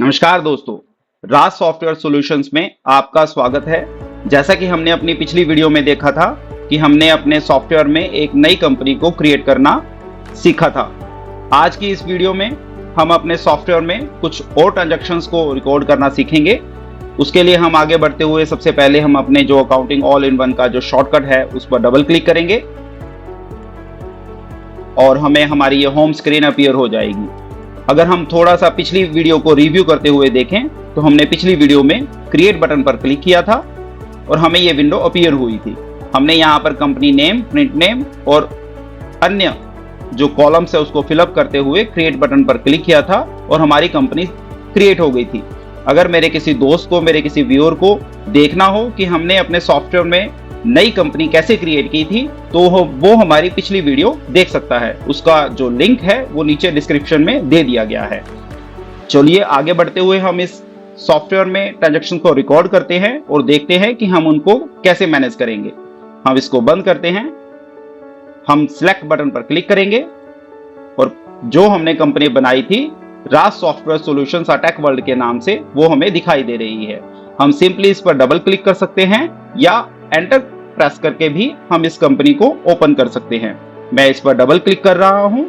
नमस्कार दोस्तों, राज software solutions में आपका स्वागत है। जैसा कि हमने अपनी पिछली वीडियो में देखा था कि हमने अपने सॉफ्टवेयर में एक नई कंपनी को क्रिएट करना सीखा था। आज की इस वीडियो में हम अपने सॉफ्टवेयर में कुछ और ट्रांजैक्शंस को रिकॉर्ड करना सीखेंगे। उसके लिए हम आगे बढ़ते हुए सबसे पहले हम अपने जो अकाउंटिंग ऑल इन वन का जो शॉर्टकट है उस पर डबल क्लिक करेंगे और हमें हमारी ये होम स्क्रीन अपीयर हो जाएगी। अगर हम थोड़ा सा पिछली वीडियो को रिव्यू करते हुए देखें तो हमने पिछली वीडियो में क्रिएट बटन पर क्लिक किया था और हमें ये विंडो अपीयर हुई थी। हमने यहाँ पर कंपनी नेम, प्रिंट नेम और अन्य जो कॉलम्स है उसको फिलअप करते हुए क्रिएट बटन पर क्लिक किया था और हमारी कंपनी क्रिएट हो गई थी। अगर मेरे किसी दोस्त को, मेरे किसी व्यूअर को देखना हो कि हमने अपने सॉफ्टवेयर में नई कंपनी कैसे क्रिएट की थी तो वो हमारी पिछली वीडियो देख सकता है। उसका जो लिंक है वो नीचे डिस्क्रिप्शन में दे दिया गया है। चलिए आगे बढ़ते हुए हम इस सॉफ्टवेयर में ट्रांजैक्शन को रिकॉर्ड करते हैं और देखते हैं कि हम उनको कैसे मैनेज करेंगे। हम इसको बंद करते हैं, हम सिलेक्ट बटन पर क्लिक करेंगे और जो हमने कंपनी बनाई थी राज सॉफ्टवेयर सॉल्यूशंस अटैक वर्ल्ड के नाम से वो हमें दिखाई दे रही है। हम सिंपली इस पर डबल क्लिक कर सकते हैं या एंटर प्रेस करके भी हम इस कंपनी को ओपन कर सकते हैं। मैं इस पर डबल क्लिक कर रहा हूं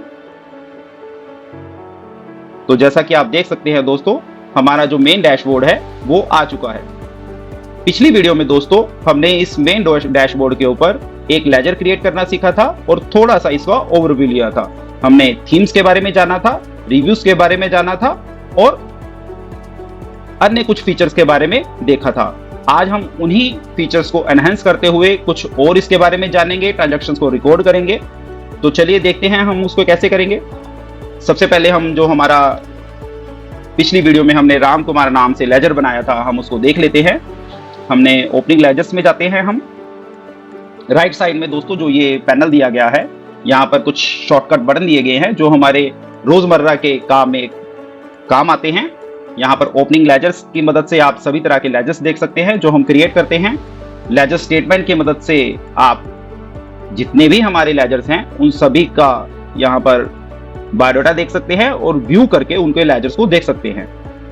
तो जैसा कि आप देख सकते हैं दोस्तों, हमारा जो मेन डैशबोर्ड है वो आ चुका है। पिछली वीडियो में दोस्तों हमने इस मेन डैशबोर्ड के ऊपर एक लेजर क्रिएट करना सीखा था और थोड़ा सा इसका ओवरव्यू लिया था। हमने थीम्स के बारे में जाना था, रिव्यूज के बारे में जाना था और अन्य कुछ फीचर्स के बारे में देखा था। आज हम उन्हीं फीचर्स को एनहांस करते हुए कुछ और इसके बारे में जानेंगे, ट्रांजैक्शंस को रिकॉर्ड करेंगे। तो चलिए देखते हैं हम उसको कैसे करेंगे। सबसे पहले हम जो हमारा पिछली वीडियो में हमने राम कुमार नाम से लेजर बनाया था हम उसको देख लेते हैं। हमने ओपनिंग लेजर्स में जाते हैं। हम राइट साइड में दोस्तों जो ये पैनल दिया गया है, यहाँ पर कुछ शॉर्टकट बटन दिए गए हैं जो हमारे रोजमर्रा के काम में काम आते हैं। यहाँ पर ओपनिंग लेजर्स की मदद से आप सभी तरह के लेजर्स देख सकते हैं जो हम क्रिएट करते हैं। लेजर स्टेटमेंट की मदद से आप जितने भी हमारे लेजर्स हैं उन सभी का यहाँ पर बायोडाटा देख सकते हैं और व्यू करके उनके लेजर्स को देख सकते हैं।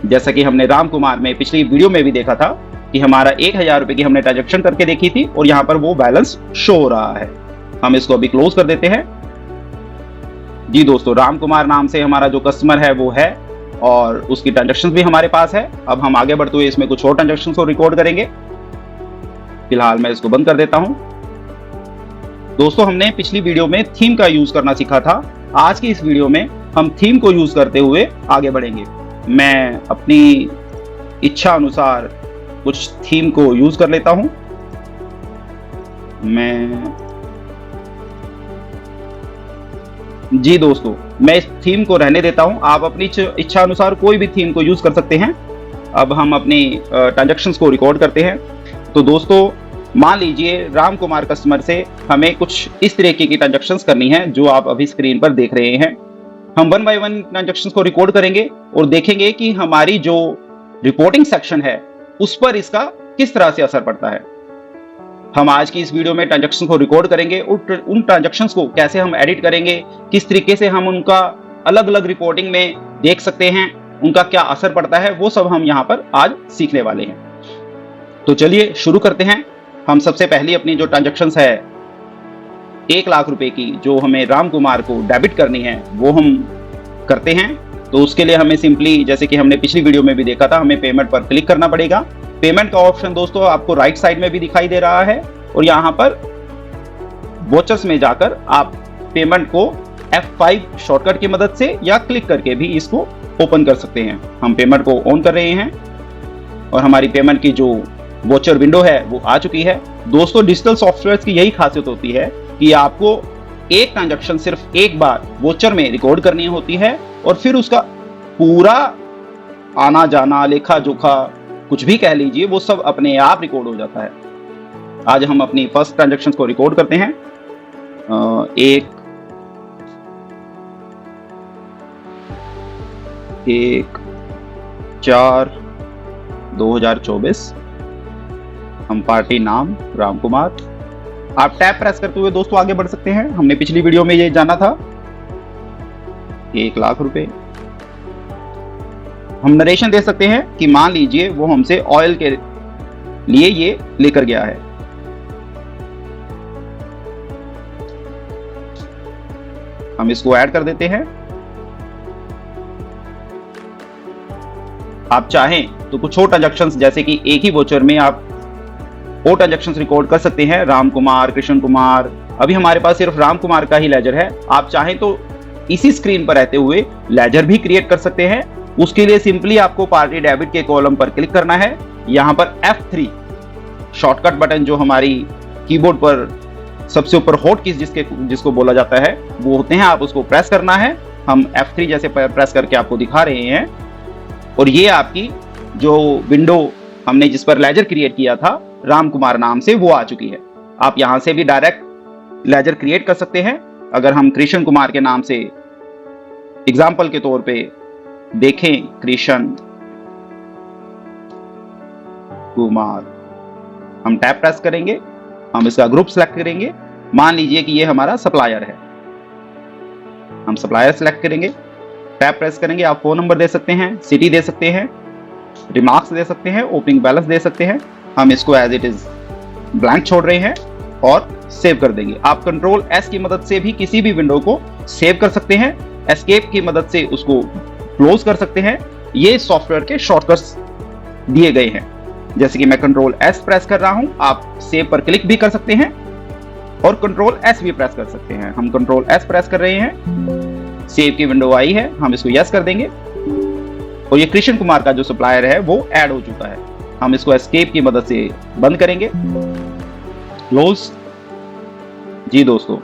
जैसा कि हमने राम कुमार में पिछली वीडियो में भी देखा था कि हमारा 1000 रुपए की हमने ट्रांजेक्शन करके देखी थी और यहाँ पर वो बैलेंस शो हो रहा है। हम इसको अभी क्लोज कर देते हैं। जी दोस्तों, राम कुमार नाम से हमारा जो कस्टमर है वो है और उसकी ट्रांजैक्शंस भी हमारे पास है। अब हम आगे बढ़ते हुए इसमें कुछ और ट्रांजैक्शंस को रिकॉर्ड करेंगे। फिलहाल मैं इसको बंद कर देता हूं। दोस्तों हमने पिछली वीडियो में थीम का यूज करना सीखा था। आज की इस वीडियो में हम थीम को यूज करते हुए आगे बढ़ेंगे। मैं अपनी इच्छा अनुसार कुछ थीम को यूज कर लेता हूं। जी दोस्तों, मैं इस थीम को रहने देता हूं। आप अपनी इच्छा अनुसार कोई भी थीम को यूज कर सकते हैं। अब हम अपनी ट्रांजैक्शंस को रिकॉर्ड करते हैं। तो दोस्तों मान लीजिए राम कुमार कस्टमर से हमें कुछ इस तरीके की ट्रांजैक्शंस करनी है जो आप अभी स्क्रीन पर देख रहे हैं। हम 1 बाय 1 ट्रांजैक्शंस को रिकॉर्ड करेंगे और देखेंगे कि हमारी जो रिपोर्टिंग सेक्शन है उस पर इसका किस तरह से असर पड़ता है। हम आज की इस वीडियो में ट्रांजैक्शन को रिकॉर्ड करेंगे और उन ट्रांजैक्शंस को कैसे हम एडिट करेंगे, किस तरीके से हम उनका अलग अलग रिपोर्टिंग में देख सकते हैं, उनका क्या असर पड़ता है, वो सब हम यहाँ पर आज सीखने वाले हैं। तो चलिए शुरू करते हैं। हम सबसे पहले अपनी जो ट्रांजैक्शंस है 1 लाख रुपए की जो हमें राम कुमार को डेबिट करनी है वो हम करते हैं। तो उसके लिए हमें सिंपली, जैसे कि हमने पिछली वीडियो में भी देखा था, हमें पेमेंट पर क्लिक करना पड़ेगा। पेमेंट का ऑप्शन दोस्तों आपको राइट साइड में भी दिखाई दे रहा है और यहाँ पर वोचर्स में जाकर आप पेमेंट को F5 शॉर्टकट की मदद से या क्लिक करके भी इसको ओपन कर सकते हैं। हम पेमेंट को ऑन कर रहे हैं और हमारी पेमेंट की जो वोचर विंडो है वो आ चुकी है। दोस्तों डिजिटल सॉफ्टवेयर की यही खासियत होती है कि आपको एक ट्रांजैक्शन सिर्फ एक बार वोचर में रिकॉर्ड करनी होती है और फिर उसका पूरा आना जाना, लेखा जोखा, कुछ भी कह लीजिए, वो सब अपने आप रिकॉर्ड हो जाता है। आज हम अपनी फर्स्ट ट्रांजैक्शन को रिकॉर्ड करते हैं। 1/4/2024। हम पार्टी नाम राम कुमार। आप टैब प्रेस करते हुए दोस्तों आगे बढ़ सकते हैं। हमने पिछली वीडियो में ये जाना था 1 लाख रुपए। हम नरेशन दे सकते हैं कि मान लीजिए वो हमसे ऑयल के लिए ये लेकर गया है। हम इसको ऐड कर देते हैं। आप चाहें तो कुछ और ट्रांजैक्शंस, जैसे कि एक ही वोचर में आप और ट्रांजैक्शंस रिकॉर्ड कर सकते हैं। राम कुमार, कृष्ण कुमार, अभी हमारे पास सिर्फ राम कुमार का ही लेजर है। आप चाहें तो इसी स्क्रीन पर रहते हुए लेजर भी क्रिएट कर सकते हैं। उसके लिए सिंपली आपको पार्टी डेबिट के कॉलम पर क्लिक करना है। यहाँ पर F3 शॉर्टकट बटन, जो हमारी कीबोर्ड पर सबसे ऊपर हॉट कीज जिसको बोला जाता है वो होते हैं, आप उसको प्रेस करना है। हम F3 जैसे प्रेस करके आपको दिखा रहे हैं और ये आपकी जो विंडो हमने जिस पर लेजर क्रिएट किया था राम कुमार नाम से, वो आ चुकी है। आप यहां से भी डायरेक्ट लेजर क्रिएट कर सकते हैं। अगर हम कृष्ण कुमार के नाम से एग्जाम्पल के तौर पे देखें, कृष्ण कुमार, हम टैब प्रेस करेंगे, हम इसका ग्रुप सेलेक्ट करेंगे। मान लीजिए कि ये हमारा सप्लायर है, हम सप्लायर सेलेक्ट करेंगे, टैब प्रेस करेंगे। आप फोन नंबर दे सकते हैं, सिटी दे सकते हैं, रिमार्क्स दे सकते हैं, ओपनिंग बैलेंस दे सकते हैं। हम इसको एज इट इज ब्लैंक छोड़ रहे हैं और सेव कर देंगे। आप कंट्रोल S की मदद से भी किसी भी विंडो को सेव कर सकते हैं, एस्केप की मदद से उसको क्लोज कर सकते हैं। ये सॉफ्टवेयर के शॉर्टकट्स दिए गए हैं। जैसे कि मैं कंट्रोल S प्रेस कर रहा हूं, आप सेव पर क्लिक भी कर सकते हैं और कंट्रोल S भी प्रेस कर सकते हैं। हम कंट्रोल S प्रेस कर रहे हैं, सेव की विंडो आई है, हम इसको यस कर देंगे और ये कृष्ण कुमार का जो सप्लायर है वो ऐड हो चुका है। हम इसको एस्केप की मदद से बंद करेंगे, क्लोज। जी दोस्तों,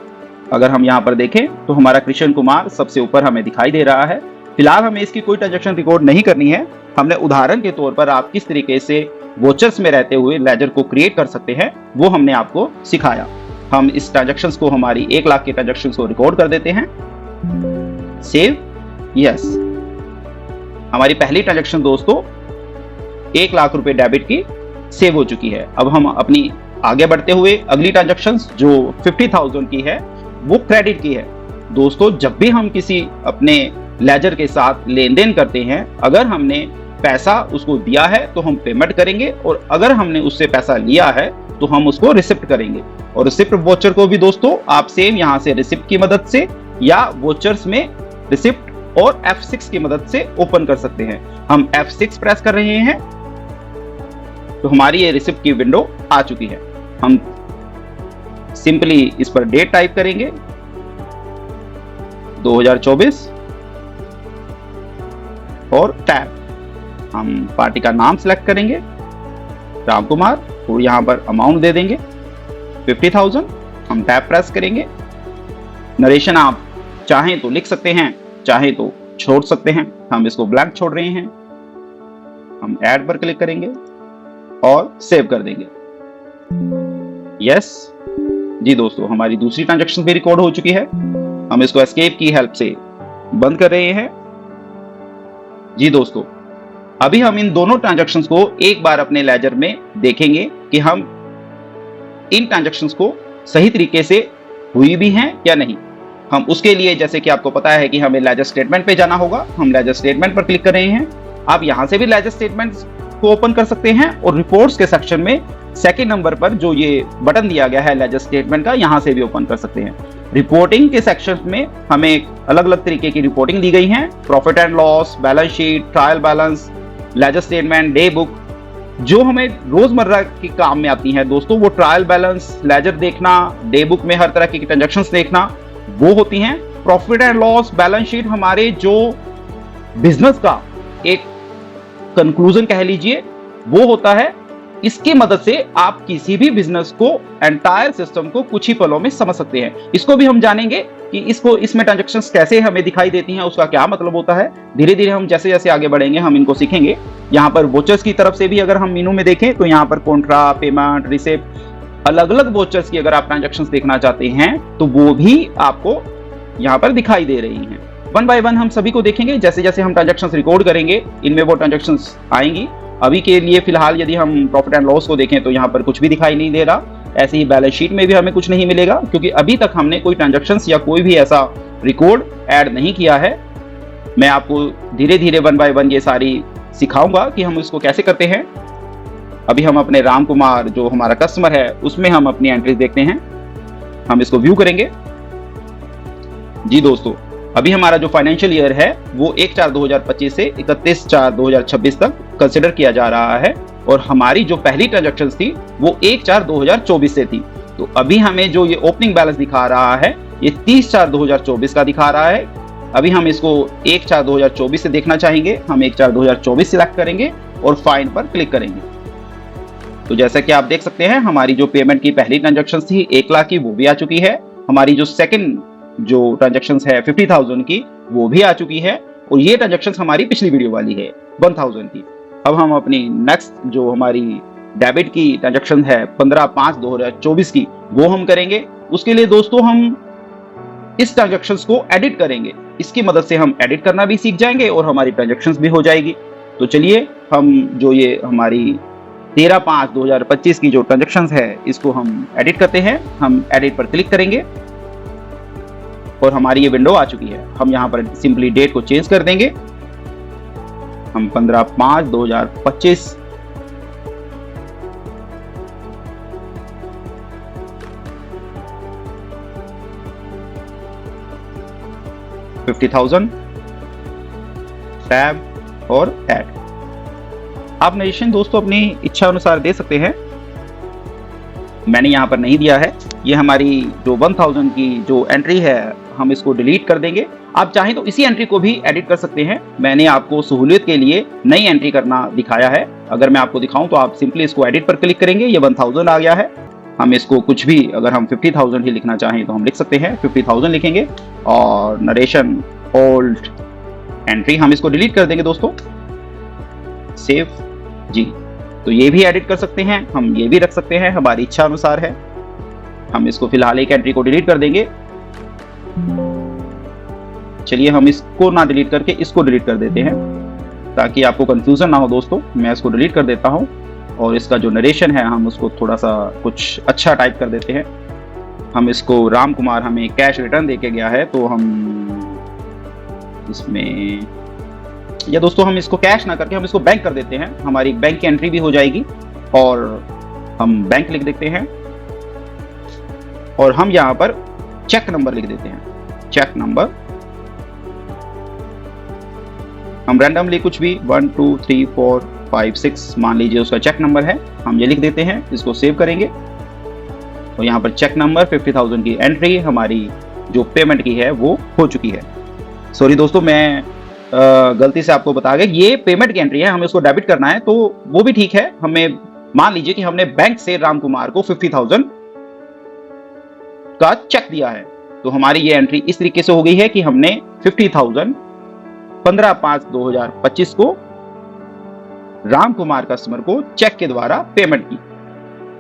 अगर हम यहाँ पर देखें तो हमारा कृष्ण कुमार सबसे ऊपर हमें दिखाई दे रहा है। फिलहाल हमें इसकी कोई ट्रांजैक्शन रिकॉर्ड नहीं करनी है। हमने उदाहरण के तौर पर आप किस तरीके से वोचर्स में रहते हुए लेजर को क्रिएट कर सकते हैं वो हमने आपको सिखाया। हम इस ट्रांजैक्शंस को, हमारी 1 लाख के ट्रांजैक्शंस को रिकॉर्ड कर देते हैं, सेव, यस। हमारी पहली ट्रांजैक्शन दोस्तों 1 लाख रुपए डेबिट की सेव हो चुकी है। अब हम अपनी आगे बढ़ते हुए अगली ट्रांजैक्शंस जो 50,000 की है वो क्रेडिट की है। दोस्तों, जब भी हम किसी अपने लेजर के साथ लेन देन करते हैं, अगर हमने पैसा उसको दिया है तो हम पेमेंट करेंगे और अगर हमने उससे पैसा लिया है तो हम उसको रिसिप्ट करेंगे। और रिसिप्ट वोचर को भी दोस्तों आप सेम यहां से रिसिप्ट की मदद से या वोचर्स में रिसिप्ट और F6 की मदद से ओपन कर सकते हैं। हम F6 प्रेस कर रहे हैं तो हमारी ये रिसिप्ट की विंडो आ चुकी है। हम सिंपली इस पर डेट टाइप करेंगे 2024 और टैब, हम पार्टी का नाम सिलेक्ट करेंगे राम कुमार और यहां पर अमाउंट दे देंगे 50,000। हम टैब प्रेस करेंगे। नरेशन आप चाहें तो लिख सकते हैं, चाहे तो छोड़ सकते हैं। हम इसको ब्लैंक छोड़ रहे हैं। हम ऐड पर क्लिक करेंगे और सेव कर देंगे, यस। जी दोस्तों, हमारी दूसरी ट्रांजैक्शन भी रिकॉर्ड हो चुकी है। हम इसको एस्केप की हेल्प से बंद कर रहे हैं। जी दोस्तों, अभी हम इन दोनों ट्रांजैक्शंस को एक बार अपने लेजर में देखेंगे कि हम इन ट्रांजैक्शंस को सही तरीके से हुई भी हैं या नहीं। हम उसके लिए, जैसे कि आपको पता है कि हमें लेजर स्टेटमेंट पे जाना होगा, हम लेजर स्टेटमेंट पर क्लिक कर रहे हैं। आप यहां से भी लेजर स्टेटमेंट्स को ओपन कर सकते हैं और रिपोर्ट्स के सेक्शन में सेकंड नंबर पर जो ये बटन दिया गया है लेजर स्टेटमेंट का, यहां से भी ओपन कर सकते हैं। रिपोर्टिंग के सेक्शन में हमें अलग अलग तरीके की रिपोर्टिंग दी गई है, profit and loss, balance sheet, trial balance, ledger statement, day book. जो हमें रोजमर्रा के काम में आती हैं दोस्तों, वो ट्रायल बैलेंस, लेजर देखना, डे बुक में हर तरह की ट्रांजैक्शंस देखना, वो होती हैं। Profit and loss, balance sheet हमारे जो बिजनेस का एक कंक्लूजन कह लीजिए वो होता है। इसकी मदद से आप किसी भी बिजनेस को, एंटायर सिस्टम को कुछ ही पलों में समझ सकते हैं। इसको भी हम जानेंगे कि इसमें ट्रांजैक्शंस कैसे हमें दिखाई देती हैं, उसका क्या मतलब होता है। धीरे धीरे हम जैसे जैसे आगे बढ़ेंगे हम इनको सीखेंगे। यहाँ पर वोचर्स की तरफ से भी अगर हम मेनू में देखें तो यहाँ पर कॉन्ट्रा, पेमेंट, रिसिप्ट, अलग अलग वोचर्स की अगर आप ट्रांजैक्शंस देखना चाहते हैं तो वो भी आपको यहाँ पर दिखाई दे रही हैं। वन बाय वन हम सभी को देखेंगे। जैसे जैसे हम ट्रांजैक्शंस रिकॉर्ड करेंगे इनमें वो ट्रांजैक्शंस आएंगी। अभी के लिए फिलहाल यदि हम प्रॉफिट एंड लॉस को देखें तो यहाँ पर कुछ भी दिखाई नहीं दे रहा। ऐसे ही बैलेंस शीट में भी हमें कुछ नहीं मिलेगा, क्योंकि अभी तक हमने कोई ट्रांजैक्शंस या कोई भी ऐसा रिकॉर्ड ऐड नहीं किया है। मैं आपको धीरे धीरे 1 बाय 1 ये सारी सिखाऊंगा कि हम इसको कैसे करते हैं। अभी हम अपने राम कुमार जो हमारा कस्टमर है उसमें हम अपनी एंट्रीज देखते हैं। हम इसको व्यू करेंगे। जी दोस्तों, अभी हमारा जो फाइनेंशियल ईयर है वो 1/4/2025 से 31/4/2026 तक कंसिडर किया जा रहा है और हमारी जो पहली ट्रांजैक्शन थी वो 1/4/2024 से थी। तो अभी हमें जो ये ओपनिंग बैलेंस दिखा रहा है ये 30/4/2024 का दिखा रहा है। अभी हम इसको 1/4/2024 से देखना चाहेंगे। हम 1/4/2024 सिलेक्ट करेंगे और फाइंड पर क्लिक करेंगे। तो जैसा कि आप देख सकते हैं हमारी जो पेमेंट की पहली ट्रांजैक्शन थी 1 लाख की वो भी आ चुकी है। हमारी जो सेकंड जो ट्रांजैक्शन है 50,000 की वो भी आ चुकी है और ये ट्रांजैक्शन हमारी पिछली वीडियो वाली है 1000 की। अब हम अपनी नेक्स्ट जो हमारी डेबिट की ट्रांजैक्शन है 15/5/2024 की वो हम करेंगे। उसके लिए दोस्तों हम इस ट्रांजैक्शंस को एडिट करेंगे। इसकी मदद से हम एडिट करना भी सीख जाएंगे और हमारी ट्रांजैक्शंस भी हो जाएगी। तो चलिए हम जो ये हमारी 13/5/2025 की जो ट्रांजैक्शंस है इसको हम एडिट करते हैं। हम एडिट पर क्लिक करेंगे और हमारी ये विंडो आ चुकी है। हम यहाँ पर सिंपली डेट को चेंज कर देंगे। हम 15/5/2025 50,000 टैब और ऐड। आप नरेशन दोस्तों अपनी इच्छा अनुसार दे सकते हैं। मैंने यहाँ पर नहीं दिया है। ये हमारी जो 1000 की जो एंट्री है हम इसको डिलीट कर देंगे। आप चाहें तो इसी एंट्री को भी एडिट कर सकते हैं। मैंने आपको सहूलियत के लिए नई एंट्री करना दिखाया है। अगर मैं आपको दिखाऊं तो आप सिंपली इसको एडिट पर क्लिक करेंगे। ये 1000 आ गया है। हम इसको कुछ भी अगर हम 50,000 ही लिखना चाहें तो हम लिख सकते हैं। 50,000 लिखेंगे और नरेशन ओल्ड एंट्री हम इसको डिलीट कर देंगे दोस्तों। सेव जी। तो ये भी एडिट कर सकते हैं, हम ये भी रख सकते हैं, हमारी इच्छा अनुसार है। हम इसको फिलहाल एक एंट्री को डिलीट कर देंगे। चलिए हम इसको ना डिलीट करके इसको डिलीट कर देते हैं ताकि आपको कंफ्यूजन ना हो दोस्तों। मैं इसको डिलीट कर देता हूं और इसका जो नरेशन है हम उसको थोड़ा सा कुछ अच्छा टाइप कर देते हैं। हम इसको राम कुमार हमें कैश रिटर्न देके गया है तो हम इसमें या दोस्तों हम इसको कैश ना करके हम इसको बैंक कर देते हैं। हमारी बैंक की एंट्री भी हो जाएगी और हम बैंक लिख देते हैं और हम यहाँ पर चेक नंबर लिख देते हैं। चेक नंबर हम रैंडमली कुछ भी 1 2 3 4 5 6 मान लीजिए उसका चेक नंबर है, हम ये लिख देते हैं। इसको सेव करेंगे और यहाँ पर चेक नंबर 50,000 की एंट्री हमारी जो पेमेंट की है वो हो चुकी है। सॉरी दोस्तों, मैं गलती से आपको बता गया ये पेमेंट की एंट्री है, हमें उसको डेबिट करना है तो वो भी ठीक है। हमें मान लीजिए कि हमने बैंक से राम कुमार को 50,000 का चेक दिया है तो हमारी ये एंट्री इस तरीके से हो गई है कि हमने 50,000 15/5/2025 को राम कुमार कस्टमर को चेक के द्वारा पेमेंट की।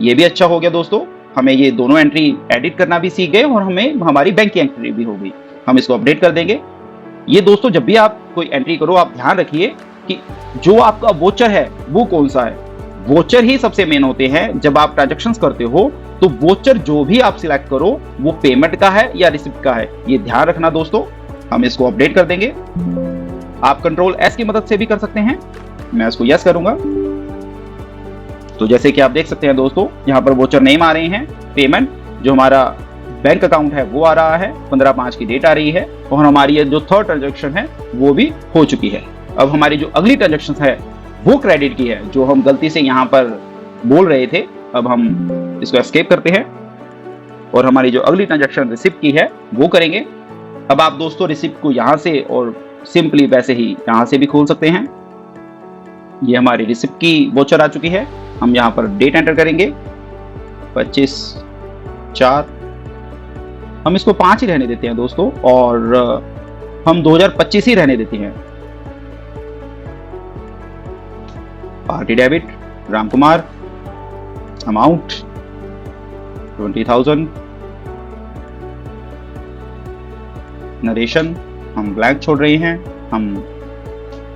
ये भी अच्छा हो गया दोस्तों। हमें ये दोनों एंट्री एडिट करना भी सीख गए और हमें हमारी बैंक की एंट्री भी हो गई। हम इसको अपडेट कर देंगे। ये दोस्तों जब भी आप कोई एंट्री करो आप ध्यान रखिए कि जो आपका वोचर है वो कौन सा है। वोचर ही सबसे मेन होते हैं। जब आप ट्रांजैक्शंस करते हो तो वोचर जो भी आप सिलेक्ट करो वो पेमेंट का है या रिसिप्ट का है, ये ध्यान रखना दोस्तों। हम इसको अपडेट कर देंगे। आप कंट्रोल एस की मदद से भी कर सकते हैं। मैं इसको यस करूंगा तो जैसे कि आप देख सकते हैं दोस्तों यहाँ पर वोचर नेम आ रहे हैं, पेमेंट जो हमारा बैंक अकाउंट है वो आ रहा है, 15/5 की डेट आ रही है और हमारी ये जो थर्ड ट्रांजैक्शन है वो भी हो चुकी है। अब हमारी जो अगली ट्रांजैक्शन है वो क्रेडिट की है जो हम गलती से यहाँ पर बोल रहे थे। अब हम इसको एस्केप करते हैं और हमारी जो अगली ट्रांजैक्शन रिसिप्ट की है वो करेंगे। अब आप दोस्तों रिसिप्ट को यहाँ से और सिंपली वैसे ही यहाँ से भी खोल सकते हैं। ये हमारी रिसिप्ट की वोचर आ चुकी है। हम यहाँ पर डेट एंटर करेंगे 25/4। हम इसको 5 ही रहने देते हैं दोस्तों और हम 2025 ही रहने देते हैं। Party debit Ram Kumar, amount 20,000, narration हम ब्लैंक छोड़ रहे हैं, हम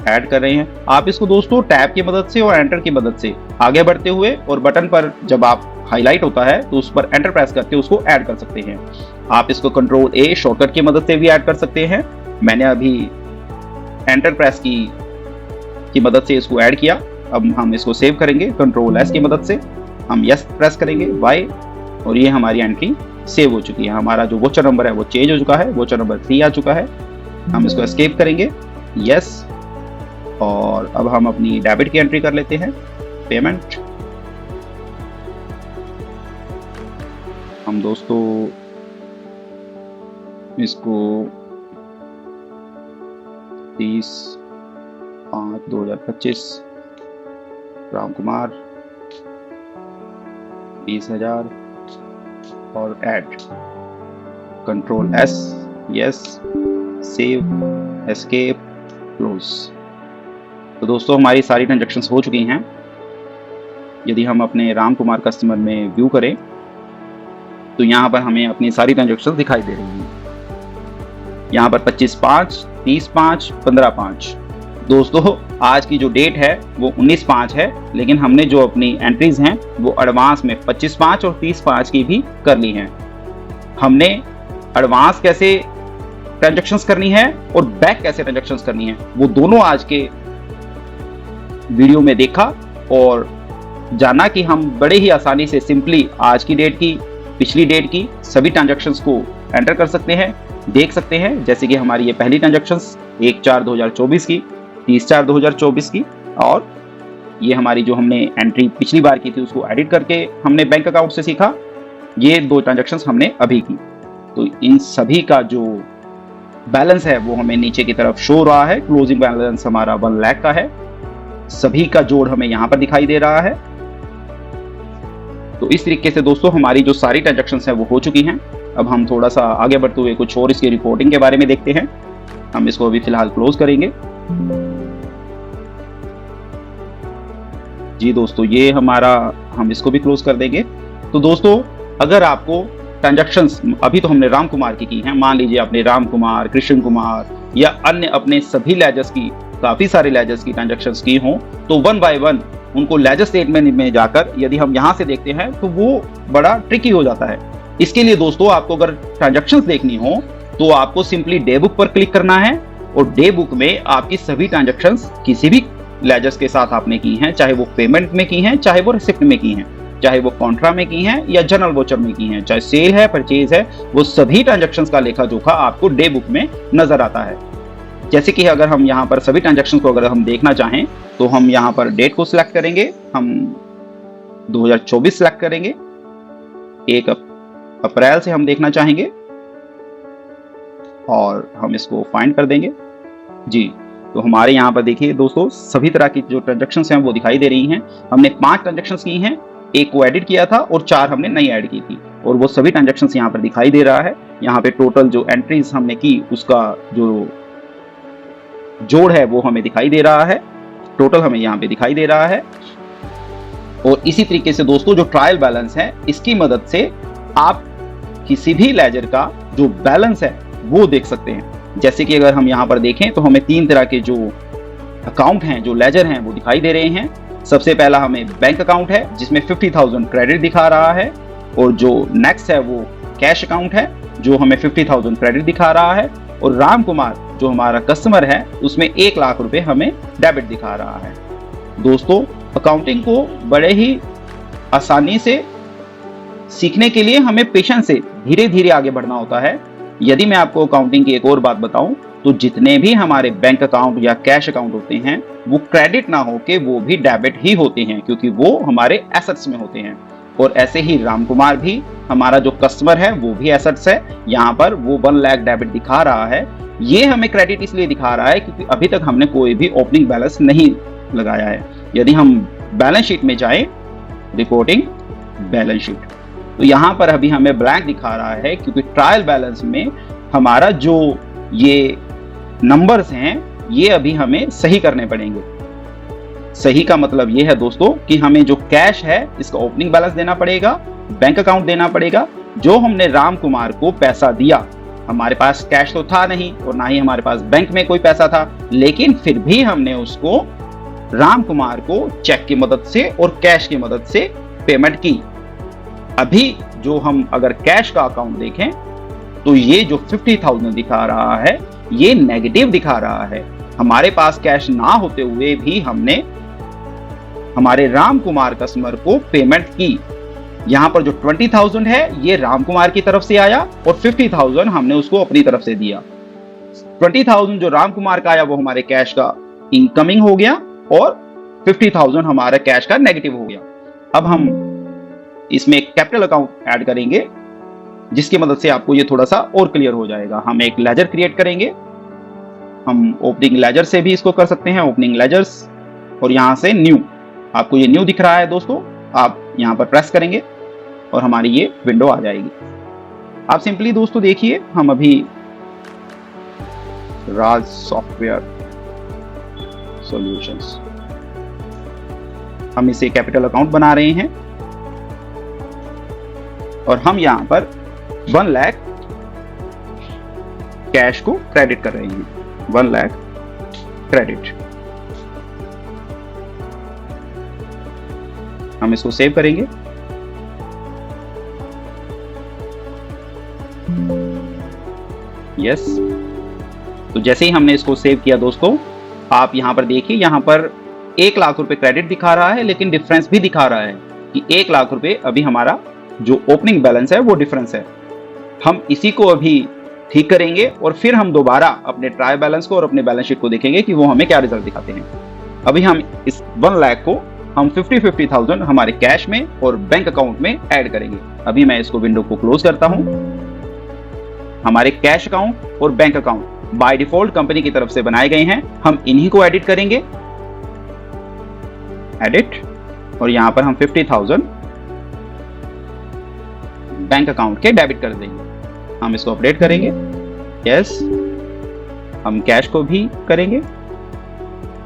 ऐड कर रहे हैं। आप इसको दोस्तों टैब की मदद से और एंटर की मदद से आगे बढ़ते हुए और बटन पर जब आप हाईलाइट होता है तो उस पर एंटर प्रेस करके उसको ऐड कर सकते हैं। आप इसको कंट्रोल ए शॉर्टकट की मदद से भी ऐड कर सकते हैं। मैंने अभी एंटर प्रेस की मदद से इसको ऐड किया। अब हम इसको सेव करेंगे कंट्रोल एस की मदद से, हम यस प्रेस करेंगे वाई, और ये हमारी एंट्री सेव हो चुकी है। हमारा जो वोचर नंबर है वो चेंज हो चुका है, वोचर नंबर 3 आ चुका है। हम इसको एस्केप करेंगे, यस, और अब हम अपनी डेबिट की एंट्री कर लेते हैं, पेमेंट। हम दोस्तों इसको 30/5/2025 राम कुमार 20,000 और add, control S, yes, save, escape, close. तो दोस्तों हमारी सारी ट्रांजैक्शंस हो चुकी हैं। यदि हम अपने राम कुमार कस्टमर में व्यू करें तो यहाँ पर हमें अपनी सारी ट्रांजैक्शंस दिखाई दे रही हैं। यहाँ पर 25/5, 30/5, 15/5। दोस्तों आज की जो डेट है वो 19/5 है, लेकिन हमने जो अपनी एंट्रीज हैं वो एडवांस में 25/5 और 30/5 की भी कर ली हैं। हमने एडवांस कैसे ट्रांजैक्शंस करनी है और बैक कैसे ट्रांजैक्शंस करनी है वो दोनों आज के वीडियो में देखा और जाना कि हम बड़े ही आसानी से सिंपली आज की डेट की, पिछली डेट की सभी ट्रांजैक्शंस को एंटर कर सकते हैं, देख सकते हैं। जैसे कि हमारी ये पहली ट्रांजैक्शंस 1/4/2024 की, 30/4/2024 की, और ये हमारी जो हमने एंट्री पिछली बार की थी उसको एडिट करके हमने बैंक अकाउंट से सीखा। ये 2 ट्रांजैक्शंस हमने अभी की। तो इन सभी का जो बैलेंस है वो हमें नीचे की तरफ शो हो रहा है। क्लोजिंग बैलेंस हमारा 1 लाख का है। सभी का जोड़ हमें यहाँ पर दिखाई दे रहा है। तो इस तरीके से दोस्तों हमारी जो सारी ट्रांजैक्शंस हैं वो हो चुकी हैं। अब हम थोड़ा सा आगे बढ़ते हुए कुछ और इसकी रिपोर्टिंग के बारे में देखते हैं। हम इसको अभी फिलहाल क्लोज करेंगे। जी दोस्तों ये हमारा, हम इसको भी क्लोज कर देंगे। तो दोस्तों अगर आपको ट्रांजैक्शंस, अभी तो हमने राम कुमार की हैं, मान लीजिए आपने राम कुमार, कृष्ण कुमार या अन्य अपने सभी लेजर्स की, काफी सारे लेजर्स की ट्रांजैक्शंस की हों, तो 1 बाय 1 उनको लेजर स्टेटमेंट में जाकर यदि हम यहाँ से देखते हैं तो वो बड़ा ट्रिकी हो जाता है। इसके लिए दोस्तों आपको अगर ट्रांजैक्शंस देखनी हो तो आपको सिंपली डे बुक पर क्लिक करना है, और डे बुक में आपकी सभी ट्रांजैक्शंस किसी भी लेजर्स के साथ आपने की हैं, चाहे वो पेमेंट में की हैं, चाहे वो रिसिप्ट में की हैं, चाहे वो कॉन्ट्रा में की हैं या जनरल वोचर में की हैं, चाहे सेल है, परचेज है, वो सभी ट्रांजैक्शंस का लेखा जोखा आपको डे बुक में नजर आता है। जैसे कि अगर हम यहाँ पर सभी ट्रांजैक्शंस को अगर हम देखना चाहें तो हम यहाँ पर डेट को सिलेक्ट करेंगे, हम 2024 सिलेक्ट करेंगे, 1 अप्रैल से हम देखना चाहेंगे और हम इसको फाइंड कर देंगे। जी तो हमारे यहाँ पर देखिए दोस्तों सभी तरह की जो ट्रांजैक्शंस हैं वो दिखाई दे रही हैं। हमने 5 ट्रांजैक्शंस की हैं, 1 को एडिट किया था और 4 हमने नई ऐड की थी, और वो सभी ट्रांजैक्शंस यहाँ पर दिखाई दे रहा है। यहाँ पे टोटल जो एंट्रीज हमने की उसका जो जोड़ है वो हमें दिखाई दे रहा है, टोटल हमें यहाँ पे दिखाई दे रहा है। और इसी तरीके से दोस्तों जो ट्रायल बैलेंस है, इसकी मदद से आप किसी भी लेजर का जो बैलेंस है वो देख सकते हैं। जैसे कि अगर हम यहाँ पर देखें तो हमें 3 तरह के जो अकाउंट हैं, जो लेजर हैं वो दिखाई दे रहे हैं। सबसे पहला हमें बैंक अकाउंट है जिसमें 50,000 क्रेडिट दिखा रहा है, और जो नेक्स्ट है वो कैश अकाउंट है जो हमें 50,000 क्रेडिट दिखा रहा है, और राम कुमार जो हमारा कस्टमर है उसमें 1 लाख रुपए हमें डेबिट दिखा रहा है। दोस्तों अकाउंटिंग को बड़े ही आसानी से सीखने के लिए हमें पेशेंस से धीरे धीरे आगे बढ़ना होता है। यदि मैं आपको अकाउंटिंग की एक और बात बताऊं तो जितने भी हमारे बैंक अकाउंट या कैश अकाउंट होते हैं वो क्रेडिट ना होके वो भी डेबिट ही होते हैं, क्योंकि वो हमारे एसेट्स में होते हैं। और ऐसे ही राम कुमार भी, हमारा जो कस्टमर है वो भी एसेट्स है। यहाँ पर वो 1 लाख डेबिट दिखा रहा है। ये हमें क्रेडिट इसलिए दिखा रहा है क्योंकि अभी तक हमने कोई भी ओपनिंग बैलेंस नहीं लगाया है। यदि हम बैलेंस शीट में जाएं, रिपोर्टिंग बैलेंस शीट, तो यहाँ पर अभी हमें ब्लैंक दिखा रहा है क्योंकि ट्रायल बैलेंस में हमारा जो ये नंबर्स हैं ये अभी हमें सही करने पड़ेंगे। सही का मतलब ये है दोस्तों कि हमें जो कैश है इसका ओपनिंग बैलेंस देना पड़ेगा, बैंक अकाउंट देना पड़ेगा। जो हमने राम कुमार को पैसा दिया, हमारे पास कैश तो था नहीं और ना ही हमारे पास बैंक में कोई पैसा था, लेकिन फिर भी हमने उसको राम कुमार को चेक की मदद से और कैश की मदद से पेमेंट की। अभी जो हम अगर कैश का अकाउंट देखें तो ये जो 50,000 दिखा रहा है ये नेगेटिव दिखा रहा है। हमारे पास कैश ना होते हुए भी हमने हमारे राम कुमार कस्टमर को पेमेंट की। यहाँ पर जो 20,000 है ये राम कुमार की तरफ से आया और 50,000 हमने उसको अपनी तरफ से दिया। 20,000 जो राम कुमार का आया वो हमारे कैश का इनकमिंग हो गया और 50,000 हमारा कैश का नेगेटिव हो गया। अब हम इसमें एक कैपिटल अकाउंट ऐड करेंगे जिसकी मदद से आपको ये थोड़ा सा और क्लियर हो जाएगा। हम एक लेजर क्रिएट करेंगे। हम ओपनिंग लेजर से भी इसको कर सकते हैं, ओपनिंग लेजर्स, और यहां से न्यू, आपको ये न्यू दिख रहा है दोस्तों, आप यहां पर प्रेस करेंगे और हमारी ये विंडो आ जाएगी। आप सिंपली दोस्तों देखिए, हम अभी राज सॉफ्टवेयर सॉल्यूशंस, हम इसे कैपिटल अकाउंट बना रहे हैं और हम यहां पर 1 लाख कैश को क्रेडिट कर रहे हैं। 1 लाख क्रेडिट। हम इसको सेव करेंगे। यस, तो जैसे ही हमने इसको सेव किया दोस्तों, आप यहां पर देखिए, यहां पर 1 लाख रुपए क्रेडिट दिखा रहा है, लेकिन डिफरेंस भी दिखा रहा है कि 1 लाख रुपए अभी हमारा जो ओपनिंग बैलेंस है वो डिफरेंस है। हम इसी को अभी ठीक करेंगे और फिर हम दोबारा अपने ट्रायल बैलेंस को और अपने बैलेंस शीट को देखेंगे कि वो हमें क्या रिजल्ट दिखाते हैं। अभी हम इस 1 लाख को हम 50,000 हमारे कैश में और बैंक अकाउंट में ऐड करेंगे। अभी मैं इसको विंडो को क्लोज करता हूं। हमारे कैश अकाउंट और bank account by default company की तरफ से बनाए गए हैं, हम इन्हीं को एडिट करेंगे। एडिट, और यहां पर हम 50,000 बैंक अकाउंट के डेबिट कर देंगे। हम इसको अपडेट करेंगे। यस, हम कैश को भी करेंगे।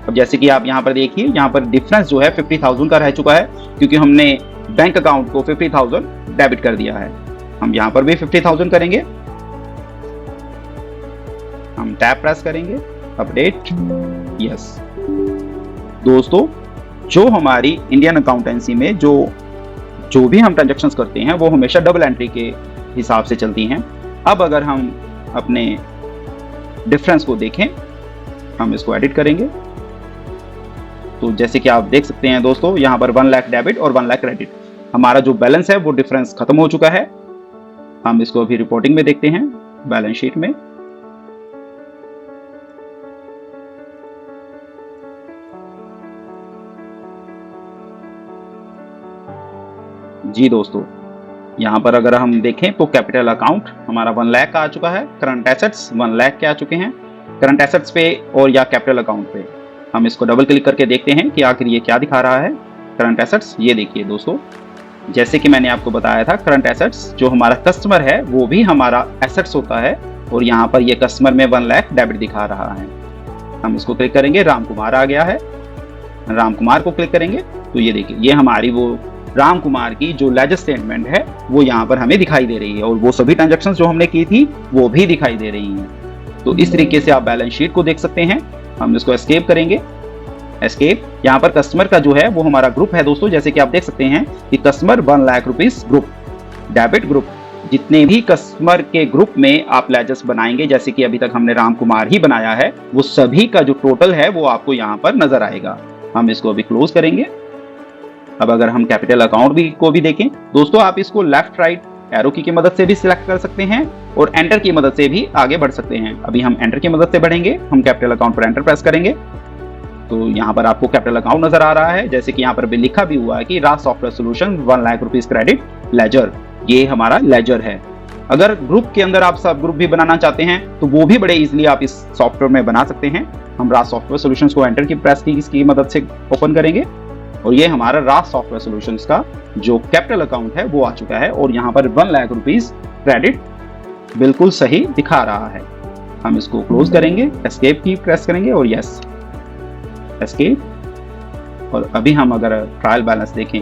अब जैसे कि आप यहां पर देखिए, यहां पर डिफरेंस जो है 50,000 का रह चुका है क्योंकि हमने बैंक अकाउंट को 50,000 डेबिट कर दिया है। हम यहां पर भी 50,000 करेंगे। हम टैब प्रेस करेंगे, अपडेट। यस दोस्तों, जो हमारी इंडियन अकाउंटेंसी में जो भी हम ट्रांजैक्शंस करते हैं वो हमेशा डबल एंट्री के हिसाब से चलती हैं। अब अगर हम अपने डिफरेंस को देखें, हम इसको एडिट करेंगे, तो जैसे कि आप देख सकते हैं दोस्तों, यहां पर 1 लाख डेबिट और 1 लाख क्रेडिट, हमारा जो बैलेंस है वो डिफरेंस खत्म हो चुका है। हम इसको अभी रिपोर्टिंग में देखते हैं, बैलेंस शीट में। जी दोस्तों, यहाँ पर अगर हम देखें तो कैपिटल अकाउंट हमारा 1 लाख का आ चुका है, करंट एसेट्स 1 लाख के आ चुके हैं। करंट एसेट्स पे और या कैपिटल अकाउंट पे हम इसको डबल क्लिक करके देखते हैं कि आखिर ये क्या दिखा रहा है। करंट एसेट्स, ये देखिए दोस्तों, जैसे कि मैंने आपको बताया था, करंट एसेट्स जो हमारा कस्टमर है वो भी हमारा एसेट्स होता है और यहाँ पर ये कस्टमर में 1 लाख डेबिट दिखा रहा है। हम इसको क्लिक करेंगे, राम कुमार आ गया है। राम कुमार को क्लिक करेंगे तो ये देखिए, ये हमारी वो राम कुमार की जो लेजर स्टेटमेंट है वो यहाँ पर हमें दिखाई दे रही है और वो सभी ट्रांजैक्शंस जो हमने की थी वो भी दिखाई दे रही हैं। तो इस तरीके से आप बैलेंस शीट को देख सकते हैं। हम इसको एस्केप करेंगे। एस्केप, यहाँ पर कस्टमर का जो है वो हमारा ग्रुप है दोस्तों, जैसे कि आप देख सकते हैं कि customer 1 lakh rupees group, debit group. जितने भी कस्टमर के ग्रुप में आप लेजर्स बनाएंगे, जैसे कि अभी तक हमने राम कुमार ही बनाया है, वो सभी का जो टोटल है वो आपको यहाँ पर नजर आएगा। हम इसको अभी क्लोज करेंगे। अब अगर हम कैपिटल अकाउंट को भी देखें दोस्तों, आप इसको लेफ्ट राइट एरो की मदद से भी सिलेक्ट कर सकते हैं और एंटर की मदद से भी आगे बढ़ सकते हैं। अभी हम एंटर की मदद से बढ़ेंगे। हम कैपिटल अकाउंट पर एंटर प्रेस करेंगे तो यहाँ पर आपको कैपिटल अकाउंट नजर आ रहा है, जैसे कि यहाँ पर भी लिखा भी हुआ है कि Raj software solution 1 lakh rupees credit ledger, ये हमारा लेजर है। अगर ग्रुप के अंदर आप सब ग्रुप भी बनाना चाहते हैं तो वो भी बड़े इजीली आप इस सॉफ्टवेयर में बना सकते हैं। हम राज सॉफ्टवेयर सॉल्यूशंस को एंटर की प्रेस की इसकी मदद से ओपन करेंगे और ये हमारा राज सॉफ्टवेयर सॉल्यूशंस का जो कैपिटल अकाउंट है वो आ चुका है और यहाँ पर 1 लाख रुपीस क्रेडिट बिल्कुल सही दिखा रहा है। हम इसको क्लोज करेंगे, एस्केप की प्रेस करेंगे और यस, एस्केप। और अभी हम अगर ट्रायल बैलेंस देखें,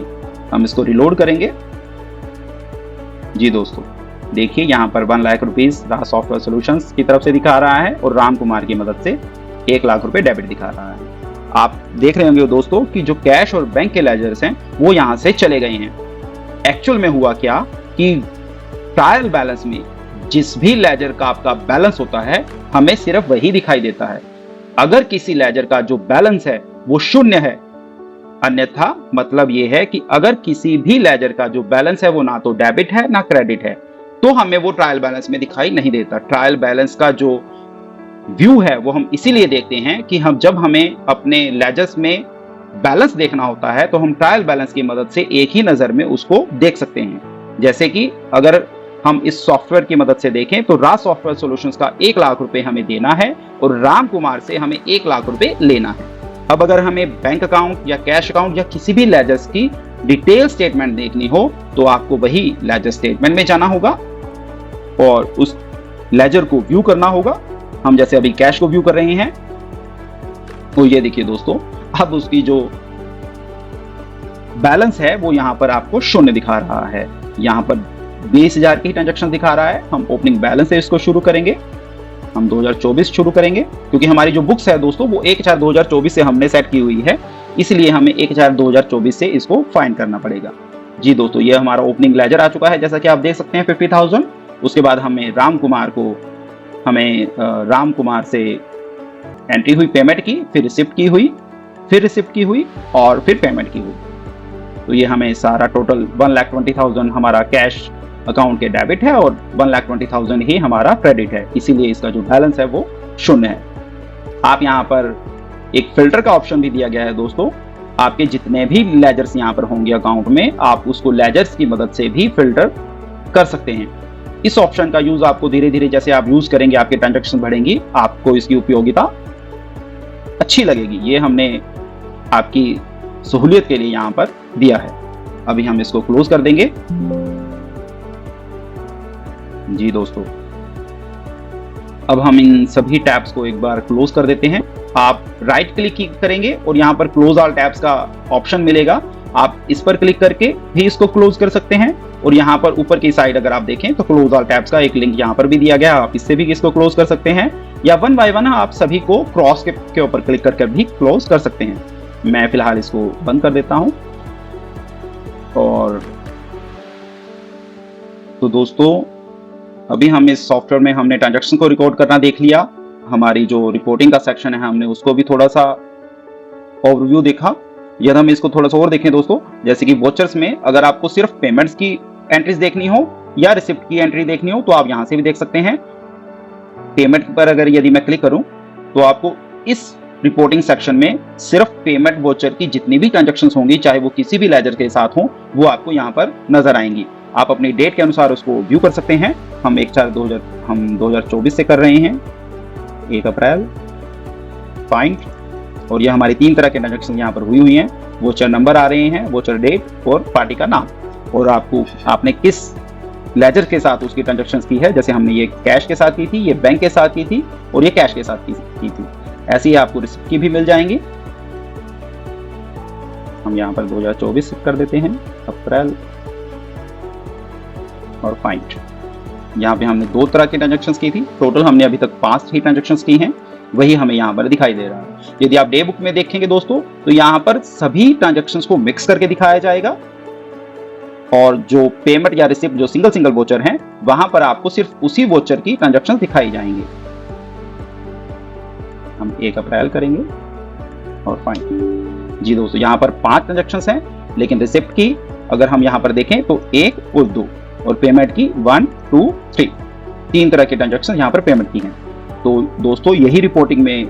हम इसको रिलोड करेंगे। जी दोस्तों, देखिए यहाँ पर 1 लाख रुपीस राज सॉफ्टवेयर सॉल्यूशंस की तरफ से दिखा रहा है और राम कुमार की मदद से 1 लाख रुपए डेबिट दिखा रहा है। आप देख रहे होंगे दोस्तों कि जो कैश और बैंक के लेजर्स हैं वो यहाँ से चले गए हैं। एक्चुअल में हुआ क्या कि ट्रायल बैलेंस में जिस भी लेजर का आपका बैलेंस होता है हमें सिर्फ वही दिखाई देता है। अगर किसी लेजर का जो बैलेंस है वो शून्य है, अन्यथा मतलब ये है कि अगर किसी भी लेजर का जो बैलेंस है वो ना तो डेबिट है ना क्रेडिट है, तो हमें वो ट्रायल बैलेंस में दिखाई नहीं देता। ट्रायल बैलेंस का जो व्यू है वो हम इसीलिए देखते हैं कि जब हमें अपने लेजर्स में बैलेंस देखना होता है तो हम ट्रायल बैलेंस की मदद से एक ही नजर में उसको देख सकते हैं। जैसे कि अगर हम इस सॉफ्टवेयर की मदद से देखें तो राज सॉफ्टवेयर सॉल्यूशंस का 1 लाख रुपए हमें देना है और राम कुमार से हमें 1 लाख रुपए लेना है। अब अगर हमें बैंक अकाउंट या कैश अकाउंट या किसी भी लेजर्स की डिटेल स्टेटमेंट देखनी हो तो आपको वही लेजर स्टेटमेंट में जाना होगा और उस लेजर को व्यू करना होगा। हम जैसे अभी कैश को व्यू कर रहे हैं, तो ये देखिए दोस्तों, अब उसकी जो बैलेंस है वो यहाँ पर आपको शून्य दिखा रहा है। यहाँ पर 20,000 की ट्रांजैक्शन दिखा रहा है। हम ओपनिंग बैलेंस से इसको शुरू करेंगे। हम 2024 शुरू करेंगे क्योंकि हमारी जो बुक्स है दोस्तों वो 1/4/2024 से हमने सेट की हुई है, इसलिए हमें 1/4/2024 से इसको फाइंड करना पड़ेगा। जी दोस्तों, ये हमारा ओपनिंग लेजर आ चुका है जैसा कि आप देख सकते हैं 50,000। उसके बाद हमें राम कुमार से एंट्री हुई पेमेंट की, फिर रिसिप्ट की हुई, फिर रिसिप्ट की हुई और फिर पेमेंट की हुई। तो ये हमें सारा टोटल 1,20,000 हमारा कैश अकाउंट के डेबिट है और 1,20,000 ही हमारा क्रेडिट है, इसीलिए इसका जो बैलेंस है वो शून्य है। आप यहाँ पर एक फिल्टर का ऑप्शन भी दिया गया है दोस्तों। आपके जितने भी लेजर्स यहाँ पर होंगे अकाउंट में, आप उसको लेजर्स की मदद से भी फिल्टर कर सकते हैं। इस ऑप्शन का यूज आपको धीरे धीरे जैसे आप यूज करेंगे आपके ट्रांजैक्शन बढ़ेंगी, आपको इसकी उपयोगिता अच्छी लगेगी। ये हमने आपकी सहूलियत के लिए यहाँ पर दिया है। अभी हम इसको क्लोज कर देंगे। जी दोस्तों, अब हम इन सभी टैब्स को एक बार क्लोज कर देते हैं। आप राइट क्लिक करेंगे और यहाँ पर क्लोज ऑल टैब्स का ऑप्शन मिलेगा। आप इस पर क्लिक करके भी इसको क्लोज कर सकते हैं और यहाँ पर ऊपर की साइड अगर आप देखें तो क्लोज ऑल टैब्स का एक लिंक यहाँ पर भी दिया गया है। आप इससे भी इसको क्लोज कर सकते हैं या वन बाय वन आप सभी को क्रॉस के ऊपर क्लिक करके भी क्लोज कर सकते हैं। मैं फिलहाल इसको बंद कर देता हूं। और तो दोस्तों, अभी हम इस सॉफ्टवेयर में हमने ट्रांजैक्शन को रिकॉर्ड करना देख लिया। हमारी जो रिपोर्टिंग का सेक्शन है हमने उसको भी थोड़ा सा ओवरव्यू देखा। यदि हम इसको थोड़ा सा और देखें दोस्तों, जैसे कि वोचर्स में अगर आपको सिर्फ पेमेंट्स की एंट्रीज देखनी हो या रिसिप्ट की एंट्री देखनी हो तो आप यहां से भी देख सकते हैं। पेमेंट पर अगर यदि मैं क्लिक करूं तो आपको इस रिपोर्टिंग सेक्शन में सिर्फ पेमेंट वोचर की जितनी भी ट्रांजैक्शंस होंगी, चाहे वो किसी भी लेजर के साथ हो, वो आपको यहाँ पर नजर आएंगी। आप अपनी डेट के अनुसार उसको व्यू कर सकते हैं। हम 2024 से कर रहे हैं, 1 अप्रैल, फाइंड, और ये हमारी 3 तरह के ट्रांजैक्शन यहाँ पर हुई हैं। वोचर नंबर आ रहे हैं, वोचर डेट और पार्टी का नाम, और आपने किस लेजर के साथ उसकी ट्रांजैक्शंस की है। जैसे हमने ये कैश के साथ की थी, ये बैंक के साथ की थी और ये कैश के साथ की थी। ऐसे ही आपको रिसिप्ट की भी मिल जाएंगी। हम यहाँ पर 2024 कर देते हैं, अप्रैल, और फाइंड। यहाँ पे हमने 2 तरह की ट्रांजैक्शंस की थी। टोटल हमने अभी तक 5 ही ट्रांजैक्शंस की हैं, वही हमें यहाँ पर दिखाई दे रहा है। यदि आप डे बुक में देखेंगे दोस्तों तो यहाँ पर सभी ट्रांजैक्शंस को मिक्स करके दिखाया जाएगा और जो पेमेंट या रिसिप्ट जो सिंगल वोचर हैं वहां पर आपको सिर्फ उसी वोचर की ट्रांजैक्शंस दिखाई जाएंगे। हम 1 अप्रैल करेंगे और फाइंड। जी दोस्तों, यहाँ पर 5 ट्रांजैक्शंस हैं, लेकिन रिसिप्ट की अगर हम यहाँ पर देखें तो 1 और 2, और पेमेंट की 1, 2, 3 तरह की ट्रांजैक्शन यहाँ पर पेमेंट की हैं। तो दोस्तों, यही रिपोर्टिंग में